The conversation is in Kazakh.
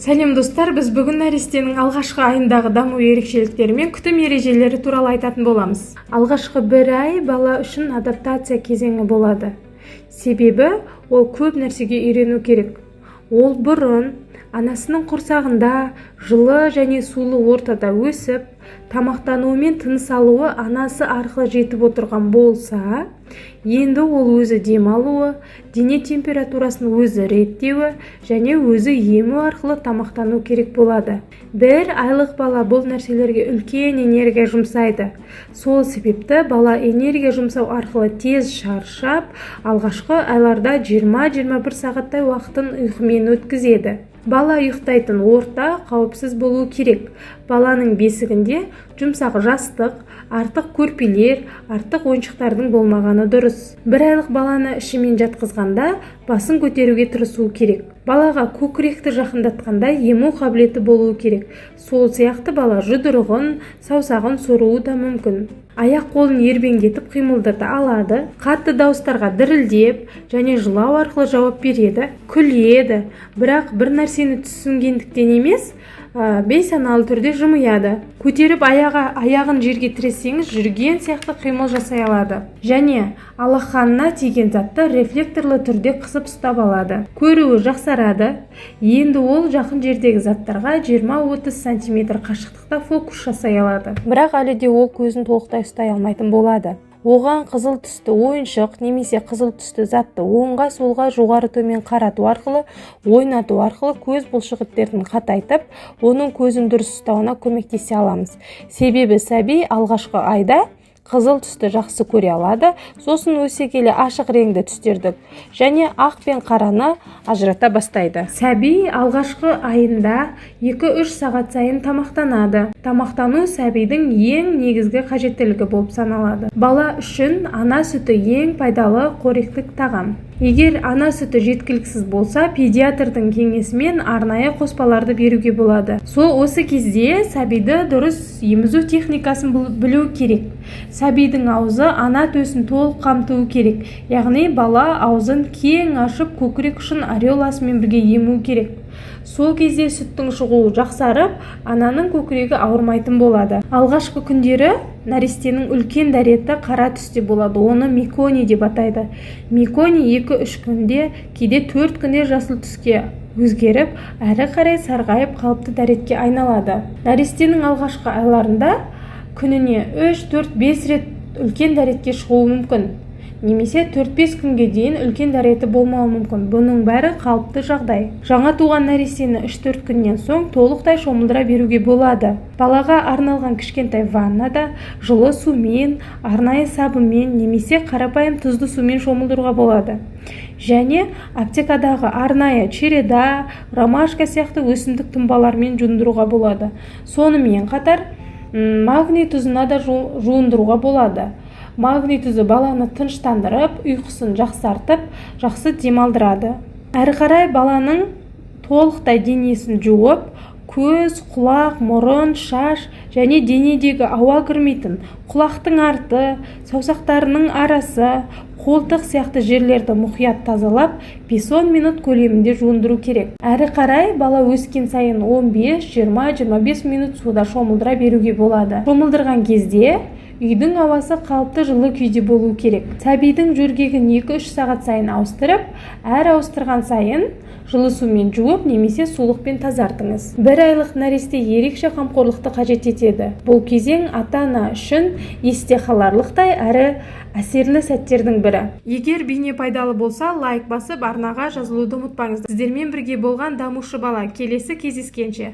Сәлем достар, біз бүгін нәрестенің алғашқы айындағы даму ерекшеліктері мен күтім ережелері туралы айтатын боламыз. Алғашқы бір ай бала үшін адаптация кезеңі болады. Себебі ол көп нәрсеге үйрену керек. Ол бұрын анасының құрсағында жылы және сулы ортада өсіп, тамақтануы мен тыныс алуы анасы арқылы жетіп отырған болса, енді ол өзі демалуы, дене температурасын өзі реттеуі және өзі ему арқылы тамақтану керек болады. Бір айлық бала бұл нәрселерге үлкен энергия жұмсайды. Сол себепті бала энергия жұмсау арқылы тез шаршап, алғашқы айларда 20-21 сағаттай уақытын ұйқымен өткізеді. Бала ұйықтайтын орта қауіпсіз болуы керек. Баланың бесігінде жұмсақ жастық, артық көрпелер, артық ойыншықтардың болмағаны дұрыс. Бір айлық баланы ішімен жатқызғанда басын көтеруге тырысу керек. Балаға көкіректі жақындатқанда ему қабілеті болуы керек. Сол сияқты бала жұдырығын, саусағын соруы да мүмкін. Аяқ қолын ербеңдетіп қимылдата алады, қатты дауыстарға дірілдеп және жылау арқылы жауап береді, күледі, бірақ бір нәрсені түсінгендіктен емес, бейсаналы түрде жымияды. Көтеріп аяғын жерге тіресеңіз, жүрген сияқты қимыл жасай алады. Және алақанына тиген затты рефлекторлы түрде қысып ұстап алады. Көруі жақсарады. Енді ол жақын жердегі заттарға 20-30 см қашықтықта фокус жасай алады. Бірақ әлі де ол көзін толықтай ұстай алмайтын болады. Оған қызыл түсті ойыншық немесе қызыл түсті затты оңға солға жоғары төмен қарату арқылы, ойнату арқылы көз бұлшықеттерін қатайтып, оның көзін дұрыс ұстауына көмектесе аламыз. Себебі сәби алғашқы айда қызыл түсті жақсы көре алады, сосын өсе келе ашық реңді түстерді және ақ пен қараны ажырата бастайды. Сәби алғашқы айында 2-3 сағат сайын тамақтанады. Тамақтану сәбидің ең негізгі қажеттілігі болып саналады. Бала үшін ана сүті ең пайдалы қоректік тағам. Егер ана сүті жеткіліксіз болса, педиатрдың кеңесімен арнайы қоспаларды беруге болады. Осы кезде сәбиді дұрыс емізу техникасын білу керек. Сәбидің аузы ана төсін толық қамтуы керек. Яғни бала аузын кең ашып, көкірек ұшын ареоласымен бірге ему керек. Сол кезде сүттің шығуы жақсарып, ананың көкірегі ауырмайтын болады. Алғашқы күндері нәрестенің үлкен дәреті қара түсте болады. Оны меконий деп атайды. Меконий 2-3 күнде, кейде 4 күнде жасыл түске өзгеріп, әрі қарай сарғайып қалыпты дәретке айналады. Нәрестенің алғашқы айларында күніне 3-4-5 рет үлкен дәретке шығуы мүмкін. Немесе 4-5 күнге дейін үлкен дәреті болмауы мүмкін. Бұның бәрі қалыпты жағдай. Жаңа туған нәрестені 3-4 күннен соң толықтай шомылдыра беруге болады. Балаға арналған кішкентай ваннада жылы сумен, арнайы сабынмен немесе қарапайым тұзды сумен шомылдыруға болады. Және аптекадағы арнайы череда, ромашка сияқты өсімдік тұнбалармен жуындыруға болады. Сонымен қатар магний тұзына да жуындыруға болады. Магний тұзы баланы тыныштандырып, ұйқысын жақсартып, жақсы демалдырады. Әрі қарай баланың толықтай денесін жуып, көз, құлақ, мұрын, шаш және денедегі ауа кірмейтін құлақтың арты, саусақтарының арасы, қолтық сияқты жерлерді мұқият тазалап, 5-10 минут көлемінде жуындыру керек. Әрі қарай бала өскен сайын 15-20-25 минут суда шомылдыра беруге болады. Шомылдырған кезде үйдің ауасы қалыпты жылы күйде болу керек. Сәбидің жөргегін 2-3 сағат сайын ауыстырып, әр ауыстырған сайын жылы сумен жуып немесе сулықпен тазартыңыз. Бір айлық нәресте ерекше қамқорлықты қажет етеді. Бұл кезең ата-ана үшін есте қаларлықтай әрі әсерлі сәттердің бірі. Егер бейне пайдалы болса, лайк басып, арнаға жазылуды ұмытпаңыз. Сіздермен бірге болған дамушы бала. Келесі кездескенше.